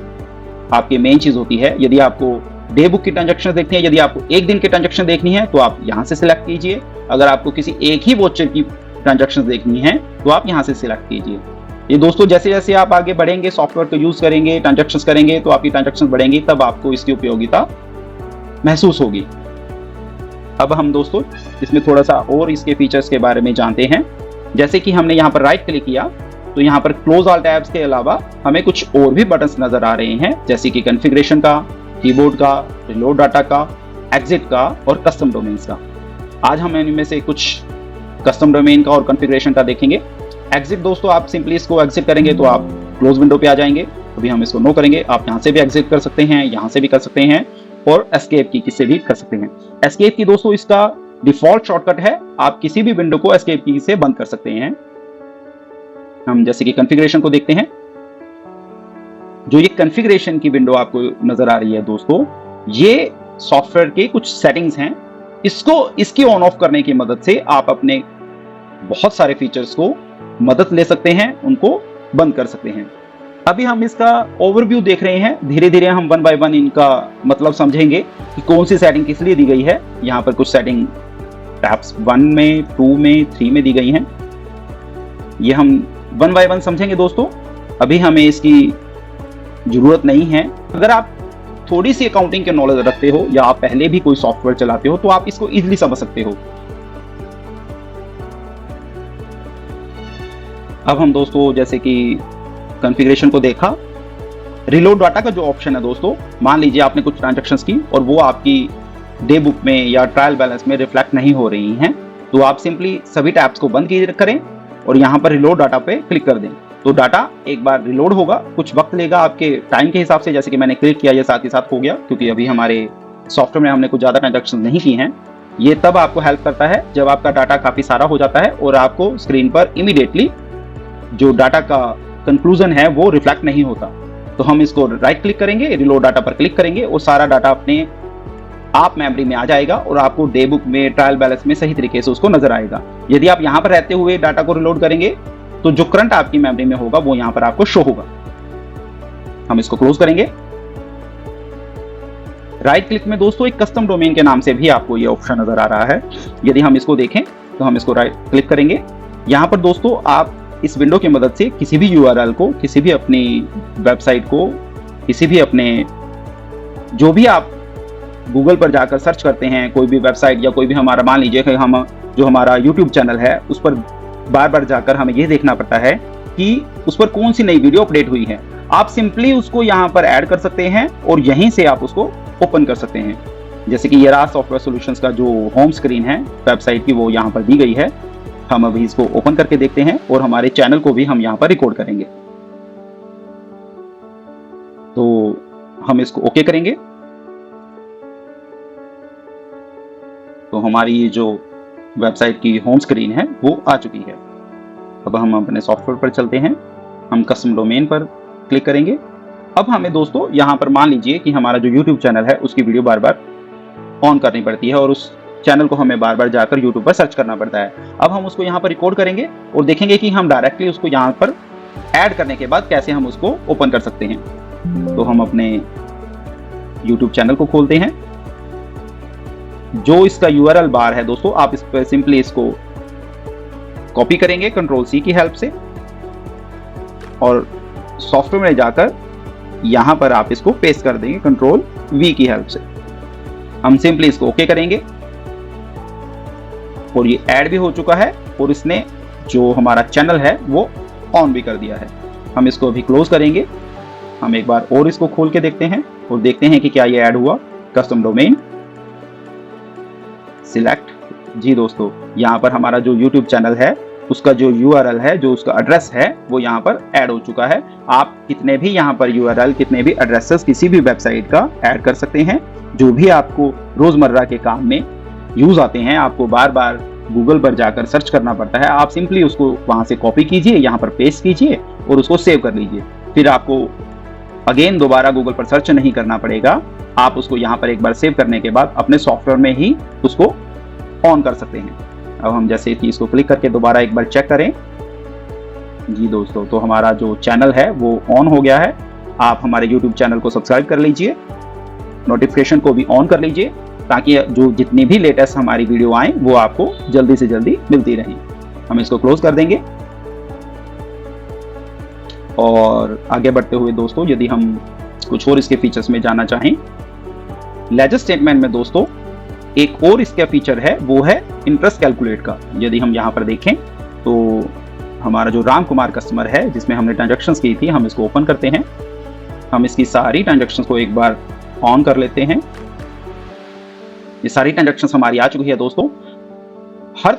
आपकी मेन चीज होती है। यदि आपको डे बुक की ट्रांजैक्शन देखनी है, यदि आपको एक दिन की ट्रांजैक्शन देखनी है तो आप यहाँ से सिलेक्ट कीजिए। अगर आपको किसी एक ही वोचर की ट्रांजैक्शन देखनी है तो आप यहाँ से सिलेक्ट कीजिए। ये दोस्तों, जैसे जैसे आप आगे बढ़ेंगे, सॉफ्टवेयर को यूज करेंगे, ट्रांजैक्शंस करेंगे, तो आपकी ट्रांजैक्शंस बढ़ेंगी, तब आपको इसकी उपयोगिता महसूस होगी। अब हम दोस्तों इसमें थोड़ा सा और इसके फीचर्स के बारे में जानते हैं। जैसे कि हमने यहाँ पर राइट क्लिक किया तो यहाँ पर क्लोज ऑल टैब्स के अलावा हमें कुछ और भी बटन्स नजर आ रहे हैं, जैसे कि कॉन्फ़िगरेशन का, कीबोर्ड का, रिलोड डाटा का, एग्जिट का और कस्टम डोमेन्स का। आज हम इनमें से कुछ कस्टम डोमेन का और कॉन्फ़िगरेशन का देखेंगे। एग्जिट दोस्तों, आप सिंपली इसको एग्जिट करेंगे तो आप क्लोज विंडो पे आ जाएंगे। अभी हम इसको नो करेंगे। आप यहाँ से भी एग्जिट कर सकते हैं, यहाँ से भी कर सकते हैं, और एस्केप की से भी कर सकते हैं। एस्केप की दोस्तों इसका डिफॉल्ट शॉर्टकट है, आप किसी भी विंडो को एस्केप की से बंद कर सकते हैं। हम जैसे कि कॉन्फ़िगरेशन को देखते हैं। जो ये कॉन्फ़िगरेशन की विंडो आपको नजर आ रही है दोस्तों, ये सॉफ्टवेयर के कुछ सेटिंग्स हैं। इसकी ऑन ऑफ करने की मदद से आप अपने बहुत सारे फीचर्स को मदद ले सकते हैं, उनको बंद कर सकते हैं। अभी हम इसका ओवरव्यू देख रहे हैं, धीरे धीरे हम वन बाय वन इनका मतलब समझेंगे कि कौन सी सेटिंग किस लिए दी गई है। यहाँ पर कुछ सेटिंग टैब्स 1 में, 2 में, 3 में दी गई हैं। ये हम वन बाय वन समझेंगे दोस्तों, अभी हमें इसकी जरूरत नहीं है। अगर आप थोड़ी सी अकाउंटिंग के नॉलेज रखते हो या आप पहले भी कोई सॉफ्टवेयर चलाते हो तो आप इसको इजीली समझ सकते हो। अब हम दोस्तों जैसे कि कॉन्फ़िगरेशन को देखा, रिलोड डाटा का जो ऑप्शन है दोस्तों, मान लीजिए आपने कुछ ट्रांजैक्शंस की और वो आपकी डे बुक में या ट्रायल बैलेंस में रिफ्लेक्ट नहीं हो रही हैं, तो आप सिंपली सभी टैब्स को बंद करें और यहाँ पर रिलोड डाटा पे क्लिक कर दें। तो डाटा एक बार रिलोड होगा, कुछ वक्त लेगा आपके टाइम के हिसाब से। जैसे कि मैंने क्लिक किया, ये साथ ही साथ हो गया, क्योंकि अभी हमारे सॉफ्टवेयर में हमने कुछ ज़्यादा ट्रांजैक्शन नहीं की हैं। ये तब आपको हेल्प करता है जब आपका डाटा काफ़ी सारा हो जाता है और आपको स्क्रीन पर इमीडिएटली जो डाटा का कंक्लूजन है वो रिफ्लेक्ट नहीं होता। तो हम इसको राइट क्लिक करेंगे, रिलोड डाटा पर क्लिक करेंगे और सारा डाटा अपने आप मेमोरी में आ जाएगा और आपको डे बुक में, ट्रायल बैलेंस में सही तरीके से उसको नजर आएगा। यदि आप यहाँ पर रहते हुए डाटा को रिलोड करेंगे तो जो करंट आपकी मेमोरी में होगा वो यहाँ पर आपको शो होगा। हम इसको क्लोज करेंगे। राइट क्लिक में दोस्तों एक कस्टम डोमेन के नाम से भी आपको ये ऑप्शन नजर आ रहा है। यदि हम इसको देखें तो हम इसको राइट क्लिक करेंगे। यहाँ पर दोस्तों आप इस विंडो की मदद से किसी भी यूआरएल को, किसी भी अपनी वेबसाइट को, किसी भी अपने जो भी आप गूगल पर जाकर सर्च करते हैं, कोई भी वेबसाइट या कोई भी हमारा, मान लीजिए कि हम जो हमारा यूट्यूब चैनल है उस पर बार बार जाकर हमें ये देखना पड़ता है कि उस पर कौन सी नई वीडियो अपडेट हुई है। आप सिंपली उसको यहाँ पर ऐड कर सकते हैं और यहीं से आप उसको ओपन कर सकते हैं। जैसे कि ये राज सॉफ्टवेयर सॉल्यूशंस का जो होम स्क्रीन है वेबसाइट की, वो यहाँ पर दी गई है। हम अभी इसको ओपन करके देखते हैं और हमारे चैनल को भी हम यहाँ पर रिकॉर्ड करेंगे। तो हम इसको ओके करेंगे। तो हमारी ये जो वेबसाइट की होम स्क्रीन है वो आ चुकी है। अब हम अपने सॉफ्टवेयर पर चलते हैं, हम कस्टम डोमेन पर क्लिक करेंगे। अब हमें दोस्तों यहाँ पर मान लीजिए कि हमारा जो यूट्यूब चैनल है उसकी वीडियो बार बार ऑन करनी पड़ती है और उस चैनल को हमें बार बार जाकर यूट्यूब पर सर्च करना पड़ता है। अब हम उसको यहाँ पर रिकॉर्ड करेंगे और देखेंगे कि हम डायरेक्टली उसको यहाँ पर ऐड करने के बाद कैसे हम उसको ओपन कर सकते हैं। तो हम अपने यूट्यूब चैनल को खोलते हैं। जो इसका यूआरएल बार है दोस्तों, आप इस पर सिंपली इसको कॉपी करेंगे Ctrl+C की हेल्प से और सॉफ्टवेयर में जाकर यहां पर आप इसको पेस्ट कर देंगे Ctrl+V की हेल्प से। हम सिंपली इसको ओके करेंगे और ये ऐड भी हो चुका है और इसने जो हमारा चैनल है वो ऑन भी कर दिया है। हम इसको अभी क्लोज करेंगे। हम एक बार और इसको खोल के देखते हैं और देखते हैं कि क्या ये ऐड हुआ। कस्टम डोमेन सिलेक्ट, जी दोस्तों यहाँ पर हमारा जो YouTube चैनल है उसका जो URL है, जो उसका एड्रेस है वो यहाँ पर ऐड हो चुका है। आप कितने भी यहाँ पर URL, कितने भी एड्रेसेस किसी भी वेबसाइट का ऐड कर सकते हैं, जो भी आपको रोजमर्रा के काम में यूज आते हैं। आपको बार बार गूगल पर जाकर सर्च करना पड़ता है, आप सिंपली उसको वहां से कॉपी कीजिए, यहाँ पर पेस्ट कीजिए और उसको सेव कर लीजिए। फिर आपको अगेन दोबारा गूगल पर सर्च नहीं करना पड़ेगा। आप उसको यहाँ पर एक बार सेव करने के बाद अपने सॉफ्टवेयर में ही उसको ऑन कर सकते हैं। अब हम जैसे कि इसको क्लिक करके दोबारा एक बार चेक करें, जी दोस्तों तो हमारा जो चैनल है वो ऑन हो गया है। आप हमारे YouTube चैनल को सब्सक्राइब कर लीजिए, नोटिफिकेशन को भी ऑन कर लीजिए ताकि जो जितनी भी लेटेस्ट हमारी वीडियो आए वो आपको जल्दी से जल्दी मिलती रहे। हम इसको क्लोज कर देंगे और आगे बढ़ते हुए दोस्तों यदि हम कुछ और इसके फीचर्स में जानना चाहें, लेजर स्टेटमेंट में दोस्तों एक और इसका फीचर है, वो है इंटरेस्ट कैलकुलेट का। यदि हम यहाँ पर देखें तो हमारा जो राम कुमार कस्टमर है जिसमें हमने ट्रांजैक्शंस की थी, हम इसको ओपन करते हैं। हम इसकी सारी ट्रांजैक्शंस को एक बार ऑन कर लेते हैं। ये सारी ट्रांजैक्शंस हमारी आ चुकी है दोस्तों। हर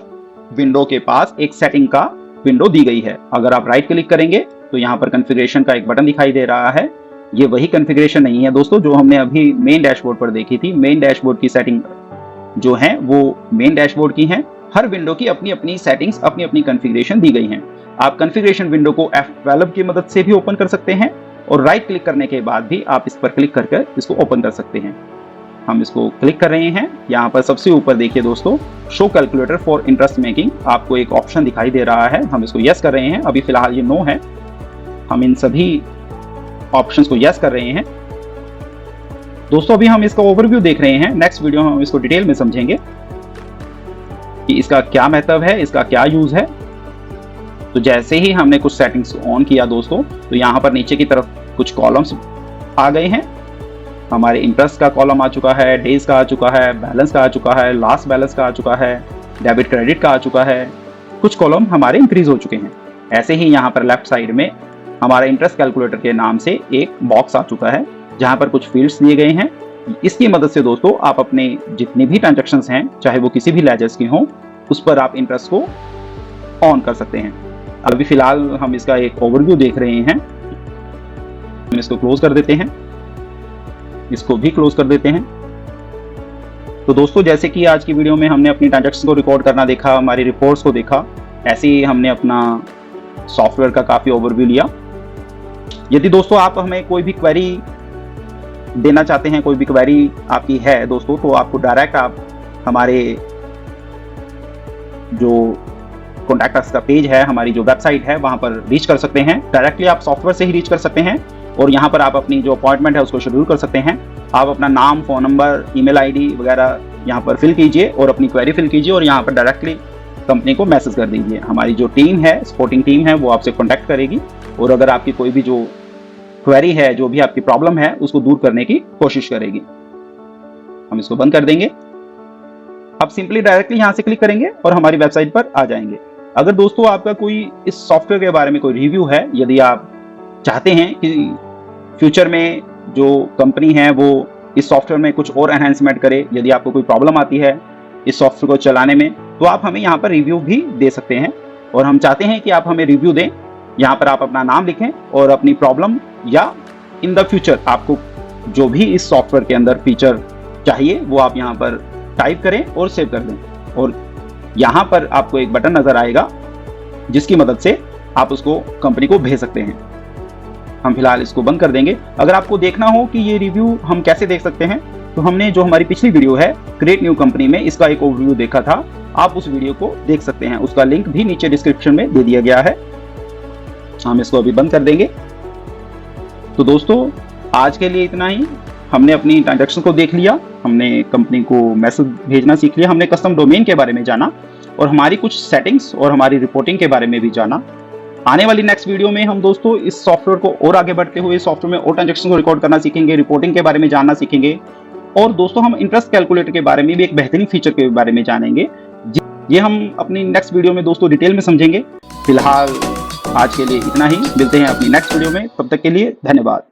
विंडो के पास एक सेटिंग का विंडो दी गई है। अगर आप राइट क्लिक करेंगे तो यहाँ पर कॉन्फ़िगरेशन का एक बटन दिखाई दे रहा है। ये वही कॉन्फ़िगरेशन नहीं है दोस्तों जो हमने अभी मेन डैशबोर्ड पर देखी थी। मेन डैशबोर्ड की सेटिंग जो है वो मेन डैशबोर्ड की हैं। हर विंडो की अपनी अपनी सेटिंग्स, अपनी अपनी कॉन्फ़िगरेशन दी गई हैं। आप कॉन्फ़िगरेशन विंडो को F12 की मदद से भी ओपन कर सकते हैं और राइट क्लिक करने के बाद भी आप इस पर क्लिक करके इसको ओपन कर सकते हैं। हम इसको क्लिक कर रहे हैं। यहाँ पर सबसे ऊपर देखिए दोस्तों, show calculator for interest making, आपको एक ऑप्शन दिखाई दे रहा है। हम इसको यस कर रहे हैं। अभी फिलहाल ये नो है। हम इन सभी ऑप्शंस को यस कर रहे हैं। दोस्तों अभी हम इसका ओवरव्यू देख रहे हैं। नेक्स्ट वीडियो में हम इसको डिटेल में समझेंगे कि इसका क्या महत्व है, इसका क्या यूज है। तो जैसे ही हमने कुछ सेटिंग्स ऑन किया दोस्तों, तो यहाँ पर नीचे की तरफ कुछ कॉलम्स आ गए हैं। हमारे इंटरेस्ट का कॉलम आ चुका है, डेज का आ चुका है, बैलेंस का आ चुका है, लास्ट बैलेंस का आ चुका है, डेबिट क्रेडिट का आ चुका है। कुछ कॉलम हमारे इंक्रीज हो चुके हैं। ऐसे ही यहाँ पर लेफ्ट साइड में हमारा इंटरेस्ट कैलकुलेटर के नाम से एक बॉक्स आ चुका है, जहाँ पर कुछ फील्ड्स दिए गए हैं। इसकी मदद से दोस्तों आप अपने जितनी भी ट्रांजेक्शन्स हैं, चाहे वो किसी भी लेजर्स की हों, उस पर आप इंटरेस्ट को ऑन कर सकते हैं। अभी फिलहाल हम इसका एक ओवरव्यू देख रहे हैं। हम इसको क्लोज कर देते हैं, इसको भी क्लोज कर देते हैं। तो दोस्तों जैसे कि आज की वीडियो में हमने अपनी ट्रांजैक्शन को रिकॉर्ड करना देखा, हमारी रिपोर्ट्स को देखा, ऐसे ही हमने अपना सॉफ्टवेयर का काफ़ी ओवरव्यू लिया। यदि दोस्तों आप हमें कोई भी क्वेरी देना चाहते हैं, कोई भी क्वेरी आपकी है दोस्तों, तो आपको डायरेक्ट आप हमारे जो कॉन्टैक्ट अस का पेज है, हमारी जो वेबसाइट है, वहाँ पर रीच कर सकते हैं। डायरेक्टली आप सॉफ्टवेयर से ही रीच कर सकते हैं और यहाँ पर आप अपनी जो अपॉइंटमेंट है उसको शेड्यूल कर सकते हैं। आप अपना नाम, फ़ोन नंबर, ईमेल आईडी वगैरह यहाँ पर फिल कीजिए और अपनी क्वेरी फिल कीजिए और यहाँ पर डायरेक्टली कंपनी को मैसेज कर दीजिए। हमारी जो टीम है, सपोर्टिंग टीम है, वो आपसे कॉन्टैक्ट करेगी और अगर आपकी कोई भी जो क्वेरी है, जो भी आपकी प्रॉब्लम है, उसको दूर करने की कोशिश करेगी। हम इसको बंद कर देंगे। आप सिंपली डायरेक्टली यहाँ से क्लिक करेंगे और हमारी वेबसाइट पर आ जाएंगे। अगर दोस्तों आपका कोई इस सॉफ्टवेयर के बारे में कोई रिव्यू है, यदि आप चाहते हैं कि फ्यूचर में जो कंपनी है वो इस सॉफ्टवेयर में कुछ और एनहांसमेंट करे, यदि आपको कोई प्रॉब्लम आती है इस सॉफ्टवेयर को चलाने में, तो आप हमें यहाँ पर रिव्यू भी दे सकते हैं। और हम चाहते हैं कि आप हमें रिव्यू दें। यहाँ पर आप अपना नाम लिखें और अपनी प्रॉब्लम या इन द फ्यूचर आपको जो भी इस सॉफ्टवेयर के अंदर फीचर चाहिए वो आप यहाँ पर टाइप करें और सेव कर दें। और यहाँ पर आपको एक बटन नजर आएगा जिसकी मदद से आप उसको कंपनी को भेज सकते हैं। हम फिलहाल इसको बंद कर देंगे। अगर आपको देखना हो कि ये रिव्यू हम कैसे देख सकते हैं, तो हमने जो हमारी पिछली वीडियो है क्रिएट न्यू कंपनी में, इसका एक ओवरव्यू देखा था। आप उस वीडियो को देख सकते हैं, उसका लिंक भी नीचे डिस्क्रिप्शन में दे दिया गया है। हम इसको अभी बंद कर देंगे। तो दोस्तों आज के लिए इतना ही। हमने अपनी ट्रांजैक्शन को देख लिया, हमने कंपनी को मैसेज भेजना सीख लिया, हमने कस्टम डोमेन के बारे में जाना और हमारी कुछ सेटिंग्स और हमारी रिपोर्टिंग के बारे में भी जाना। आने वाली नेक्स्ट वीडियो में हम दोस्तों इस सॉफ्टवेयर को और आगे बढ़ते हुए सॉफ्टवेयर में और ट्रांजैक्शन को रिकॉर्ड करना सीखेंगे, रिपोर्टिंग के बारे में जानना सीखेंगे और दोस्तों हम इंटरेस्ट कैलकुलेटर के बारे में भी एक बेहतरीन फीचर के बारे में जानेंगे। ये हम अपनी नेक्स्ट वीडियो में दोस्तों डिटेल में समझेंगे। फिलहाल आज के लिए इतना ही। मिलते हैं अपनी नेक्स्ट वीडियो में, तब तक के लिए धन्यवाद।